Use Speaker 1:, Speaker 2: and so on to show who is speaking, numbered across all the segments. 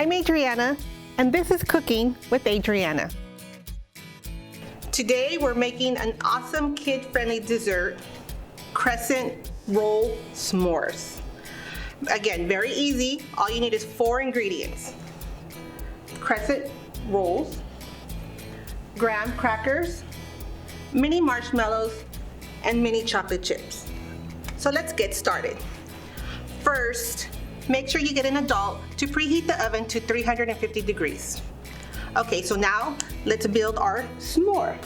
Speaker 1: I'm Adriana, and this is Cooking with Adriana. Today we're making an awesome kid-friendly dessert, Crescent Roll S'mores. Again, very easy. All you need is 4 ingredients. Crescent rolls, graham crackers, mini marshmallows, and mini chocolate chips. So let's get started. First, make sure you get an adult to preheat the oven to 350 degrees. Okay, so now let's build our s'more.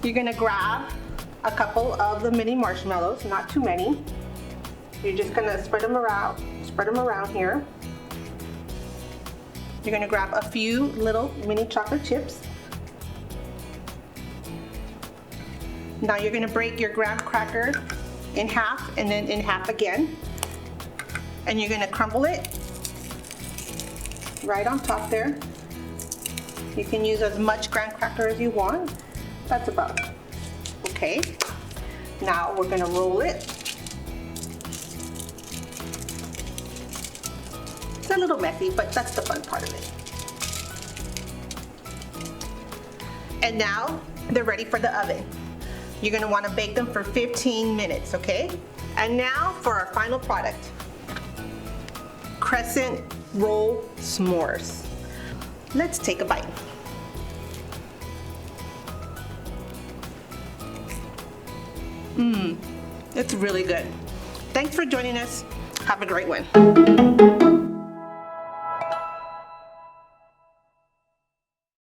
Speaker 1: You're gonna grab a couple of the mini marshmallows, not too many. You're just gonna spread them around here. You're gonna grab a few little mini chocolate chips. Now you're gonna break your graham cracker in half and then in half again. And you're gonna crumble it right on top there. You can use as much graham cracker as you want. That's about it. Okay. Now we're gonna roll it. It's a little messy, but that's the fun part of it. And now they're ready for the oven. You're gonna wanna bake them for 15 minutes, okay? And now for our final product. Crescent Roll S'mores. Let's take a bite. It's really good. Thanks for joining us. Have a great one.